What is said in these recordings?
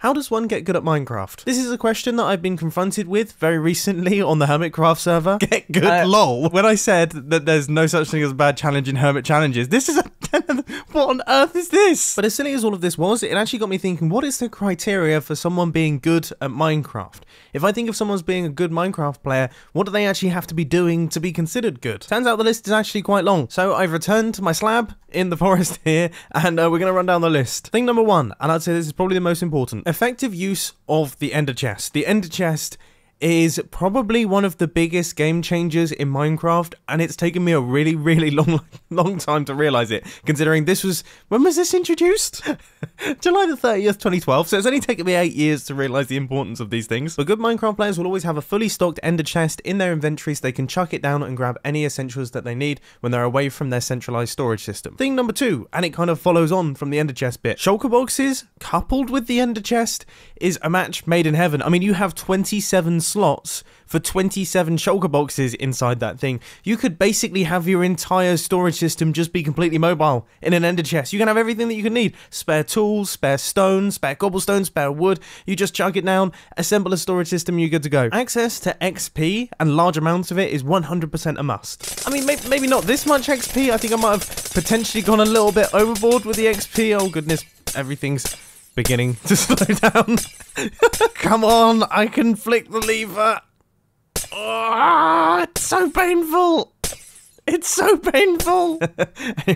How does one get good at Minecraft? This is a question that I've been confronted with very recently on the Hermitcraft server. Get good, lol. When I said that there's no such thing as a bad challenge in Hermit challenges, this is what on earth is this? But as silly as all of this was, it actually got me thinking, what is the criteria for someone being good at Minecraft? If I think of someone's being a good Minecraft player, what do they actually have to be doing to be considered good? Turns out the list is actually quite long. So I've returned to my slab in the forest here, and we're going to run down the list. Thing number one, and I'd say this is probably the most important, effective use of the Ender Chest. The Ender Chest is probably one of the biggest game changers in Minecraft, and it's taken me a really long time to realize it, considering this was, when was this introduced? July the 30th, 2012, so it's only taken me 8 years to realize the importance of these things. But good Minecraft players will always have a fully stocked Ender Chest in their inventory so they can chuck it down and grab any essentials that they need when they're away from their centralized storage system. Thing number two, and it kind of follows on from the Ender Chest bit, shulker boxes coupled with the Ender Chest is a match made in heaven. I mean, you have 27 slots for 27 shulker boxes inside that thing. You could basically have your entire storage system just be completely mobile in an Ender Chest. You can have everything that you can need. Spare tools, spare stone, spare cobblestone, spare wood. You just chuck it down, assemble a storage system, you're good to go. Access to XP and large amounts of it is 100% a must. I mean, maybe not this much XP. I think I might have potentially gone a little bit overboard with the XP. Oh goodness, everything's beginning to slow down. Come on, I can flick the lever. Oh, it's so painful. It's so painful.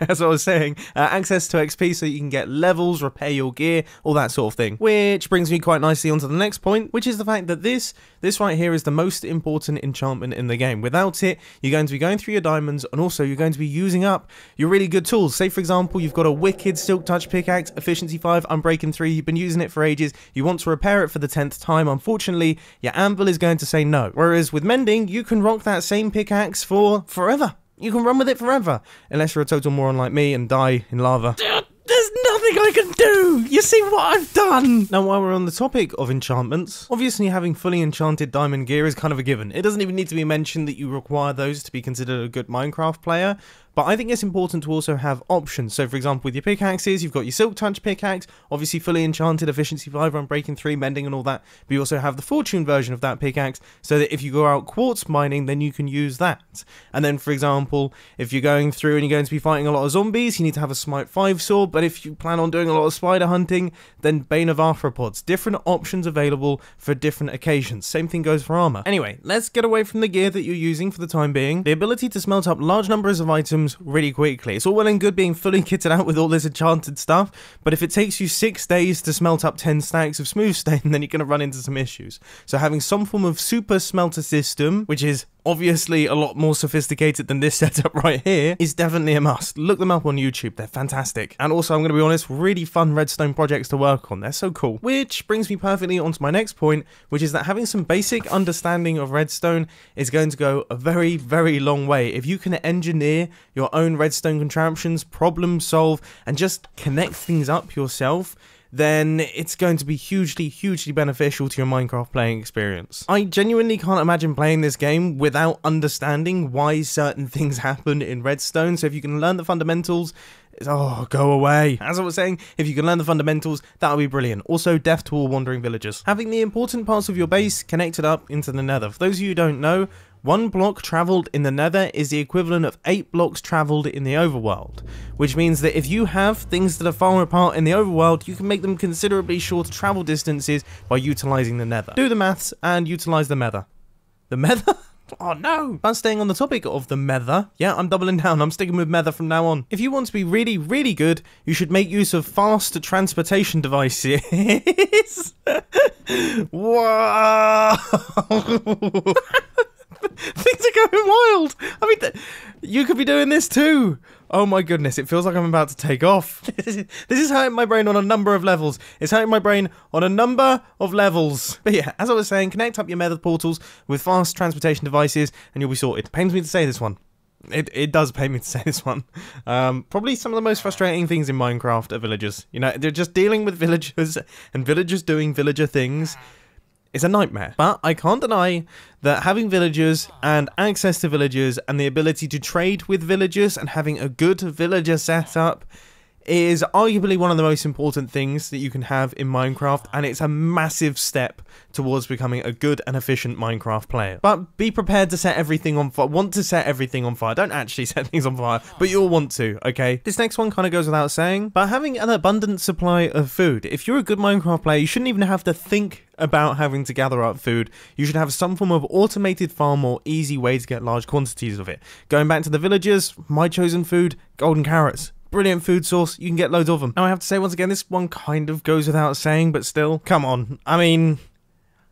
As I was saying, access to XP so you can get levels, repair your gear, all that sort of thing. Which brings me quite nicely onto the next point, which is the fact that this right here is the most important enchantment in the game. Without it, you're going to be going through your diamonds, and also you're going to be using up your really good tools. Say, for example, you've got a wicked Silk Touch pickaxe, efficiency 5, Unbreaking 3, you've been using it for ages, you want to repair it for the 10th time. Unfortunately, your anvil is going to say no. Whereas with mending, you can rock that same pickaxe for forever. You can run with it forever, unless you're a total moron like me and die in lava. There's nothing I can do! You see what I've done! Now, while we're on the topic of enchantments, obviously having fully enchanted diamond gear is kind of a given. It doesn't even need to be mentioned that you require those to be considered a good Minecraft player, but I think it's important to also have options. So, for example, with your pickaxes, you've got your Silk Touch pickaxe, obviously fully enchanted, efficiency 5, Unbreaking 3, mending and all that, but you also have the fortune version of that pickaxe, so that if you go out quartz mining, then you can use that. And then, for example, if you're going through and you're going to be fighting a lot of zombies, you need to have a Smite 5 sword, but if you plan on doing a lot of spider hunting, then Bane of Arthropods. Different options available for different occasions. Same thing goes for armor. Anyway, let's get away from the gear that you're using for the time being. The ability to smelt up large numbers of items really quickly. It's all well and good being fully kitted out with all this enchanted stuff, but if it takes you 6 days to smelt up 10 stacks of smooth stone, then you're going to run into some issues. So having some form of super smelter system, which is obviously a lot more sophisticated than this setup right here, is definitely a must. Look them up on YouTube, they're fantastic. And also, I'm going to be honest, really fun redstone projects to work on, they're so cool. Which brings me perfectly onto my next point, which is that having some basic understanding of redstone is going to go a very long way. If you can engineer your own redstone contraptions, problem solve, and just connect things up yourself, then it's going to be hugely beneficial to your Minecraft playing experience. I genuinely can't imagine playing this game without understanding why certain things happen in redstone, so if you can learn the fundamentals, oh, go away. As I was saying, if you can learn the fundamentals, that would be brilliant. Also, death to all wandering villagers. Having the important parts of your base connected up into the nether. For those of you who don't know, 1 block travelled in the nether is the equivalent of 8 blocks travelled in the overworld, which means that if you have things that are far apart in the overworld, you can make them considerably shorter travel distances by utilising the nether. Do the maths and utilise the nether. The nether? Oh no! But staying on the topic of the nether, yeah, I'm doubling down, I'm sticking with nether from now on. If you want to be really good, you should make use of fast transportation devices. Wow! Things are going wild. I mean, you could be doing this too. Oh my goodness, it feels like I'm about to take off. This is hurting my brain on a number of levels. It's hurting my brain on a number of levels. But yeah, as I was saying, connect up your nether portals with fast transportation devices and you'll be sorted. It pains me to say this one. It does pain me to say this one. Probably some of the most frustrating things in Minecraft are villagers. You know, they're just dealing with villagers and villagers doing villager things. It's a nightmare. But I can't deny that having villagers and access to villagers and the ability to trade with villagers and having a good villager setup is arguably one of the most important things that you can have in Minecraft, and it's a massive step towards becoming a good and efficient Minecraft player. But be prepared to set everything on fire. Want to set everything on fire. Don't actually set things on fire, but you'll want to, okay? This next one kind of goes without saying, but having an abundant supply of food. If you're a good Minecraft player, you shouldn't even have to think about having to gather up food. You should have some form of automated farm or easy way to get large quantities of it. Going back to the villagers, my chosen food, golden carrots. Brilliant food source, you can get loads of them. Now I have to say once again, this one kind of goes without saying, but still, come on. I mean,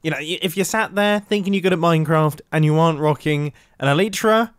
you know, if you're sat there thinking you're good at Minecraft and you aren't rocking an Elytra,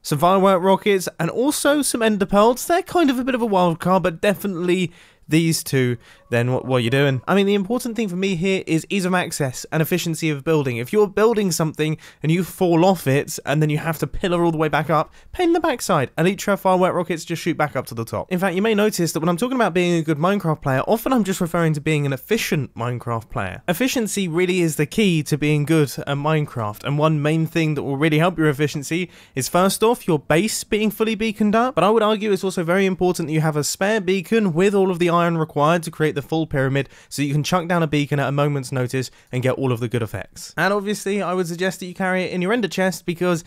some firework rockets, and also some ender pearls, they're kind of a bit of a wild card, but definitely these two, then what are you doing? I mean, the important thing for me here is ease of access and efficiency of building. If you're building something and you fall off it and then you have to pillar all the way back up, pain in the backside. Elytra firework rockets just shoot back up to the top. In fact, you may notice that when I'm talking about being a good Minecraft player, often I'm just referring to being an efficient Minecraft player. Efficiency really is the key to being good at Minecraft, and one main thing that will really help your efficiency is first off your base being fully beaconed up, but I would argue it's also very important that you have a spare beacon with all of the iron required to create the full pyramid, so you can chuck down a beacon at a moment's notice and get all of the good effects. And obviously I would suggest that you carry it in your ender chest, because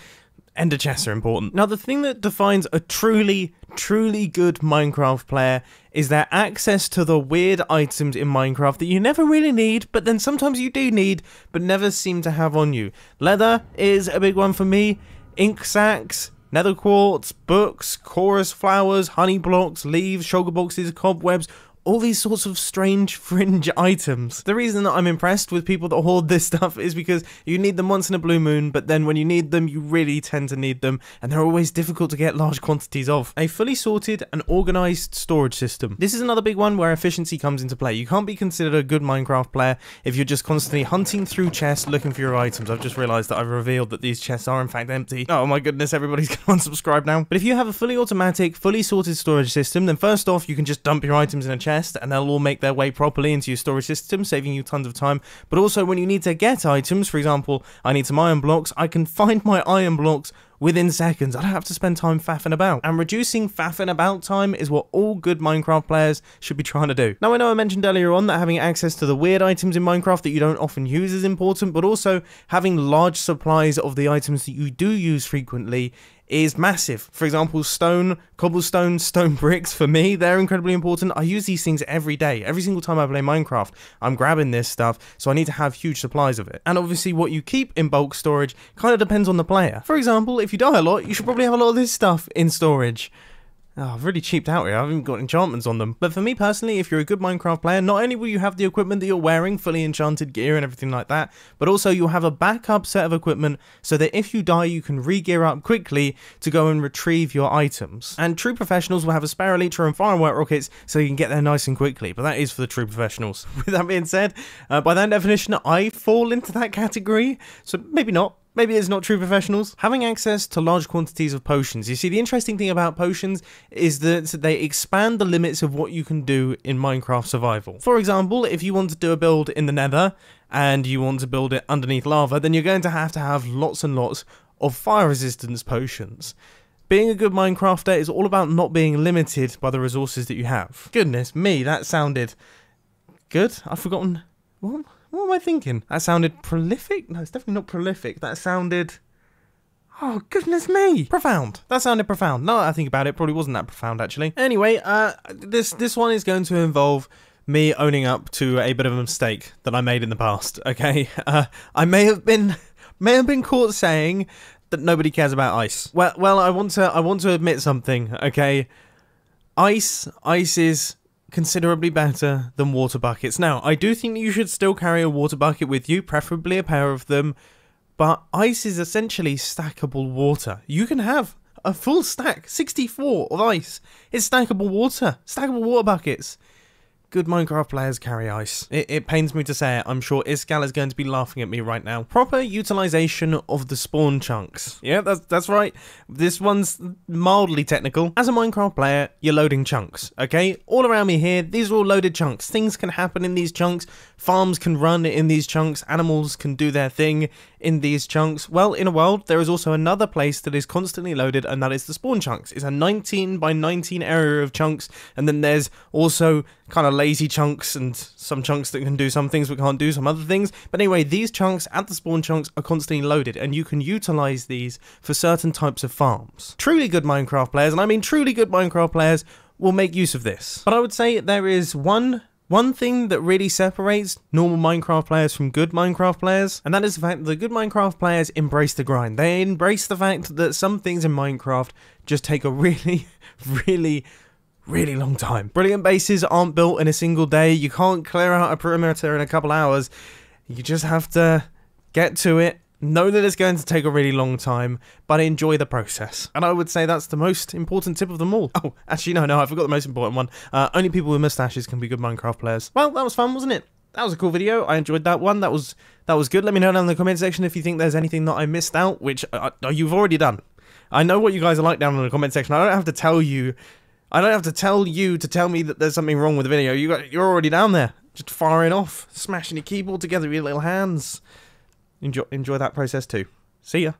ender chests are important. Now the thing that defines a truly good Minecraft player is their access to the weird items in Minecraft that you never really need, but then sometimes you do need, but never seem to have on you. Leather is a big one for me, ink sacks, nether quartz, books, chorus flowers, honey blocks, leaves, sugar boxes, cobwebs, all these sorts of strange fringe items. The reason that I'm impressed with people that hoard this stuff is because you need them once in a blue moon, but then when you need them, you really tend to need them, and they're always difficult to get large quantities of. A fully sorted and organized storage system. This is another big one where efficiency comes into play. You can't be considered a good Minecraft player if you're just constantly hunting through chests looking for your items. I've just realized that I've revealed that these chests are in fact empty. Oh my goodness, everybody's gonna unsubscribe now. But if you have a fully automatic, fully sorted storage system, then first off, you can just dump your items in a chest and they'll all make their way properly into your storage system, saving you tons of time. But also when you need to get items, for example, I need some iron blocks, I can find my iron blocks within seconds. I don't have to spend time faffing about. And reducing faffing about time is what all good Minecraft players should be trying to do. Now I know I mentioned earlier on that having access to the weird items in Minecraft that you don't often use is important, but also having large supplies of the items that you do use frequently is massive. For example, stone, cobblestone, stone bricks, for me, they're incredibly important. I use these things every day. Every single time I play Minecraft, I'm grabbing this stuff, so I need to have huge supplies of it. And obviously what you keep in bulk storage kind of depends on the player. For example, if you die a lot, you should probably have a lot of this stuff in storage. Oh, I've really cheaped out here. I haven't got enchantments on them. But for me personally, if you're a good Minecraft player, not only will you have the equipment that you're wearing, fully enchanted gear and everything like that, but also you'll have a backup set of equipment so that if you die, you can re-gear up quickly to go and retrieve your items. And true professionals will have a spare elytra and firework rockets so you can get there nice and quickly. But that is for the true professionals. With that being said, by that definition, I fall into that category. So maybe not. Maybe it's not true professionals. Having access to large quantities of potions. You see, the interesting thing about potions is that they expand the limits of what you can do in Minecraft survival. For example, if you want to do a build in the nether and you want to build it underneath lava, then you're going to have lots and lots of fire resistance potions. Being a good Minecrafter is all about not being limited by the resources that you have. Goodness me, that sounded good. I've forgotten. What am I thinking? That sounded prolific? No, it's definitely not prolific. That sounded... Oh, goodness me. Profound. That sounded profound. Now that I think about it, probably wasn't that profound, actually. Anyway, this one is going to involve me owning up to a bit of a mistake that I made in the past, okay? I may have been caught saying that nobody cares about ice. Well, I want to admit something, okay? Ice is considerably better than water buckets. Now, I do think that you should still carry a water bucket with you, preferably a pair of them, but ice is essentially stackable water. You can have a full stack, 64 of ice. It's stackable water buckets. good Minecraft players carry ice. It pains me to say it. I'm sure Iskall is going to be laughing at me right now. Proper utilization of the spawn chunks. Yeah, that's right. This one's mildly technical. As a Minecraft player, you're loading chunks, okay? All around me here, these are all loaded chunks. Things can happen in these chunks. Farms can run in these chunks. Animals can do their thing in these chunks. Well, in a world, there is also another place that is constantly loaded, and that is the spawn chunks. It's a 19 by 19 area of chunks, and then there's also kind of lazy chunks and some chunks that can do some things but can't do some other things. But anyway, these chunks and the spawn chunks are constantly loaded, and you can utilize these for certain types of farms. Truly good Minecraft players, and I mean truly good Minecraft players, will make use of this. But I would say there is one thing that really separates normal Minecraft players from good Minecraft players, and that is the fact that the good Minecraft players embrace the grind. They embrace the fact that some things in Minecraft just take a really, really long time. Brilliant bases aren't built in a single day. You can't clear out a perimeter in a couple hours. You just have to get to it. Know that it's going to take a really long time, but enjoy the process. And I would say that's the most important tip of them all. Oh, actually, no, I forgot the most important one. Only people with mustaches can be good Minecraft players. Well, that was fun, wasn't it? That was a cool video. I enjoyed that one. That was good. Let me know down in the comment section if you think there's anything that I missed out, which you've already done. I know what you guys are like down in the comment section. I don't have to tell you. I don't have to tell you to tell me that there's something wrong with the video. You're already down there, just firing off, smashing your keyboard together with your little hands. Enjoy that process too. See ya.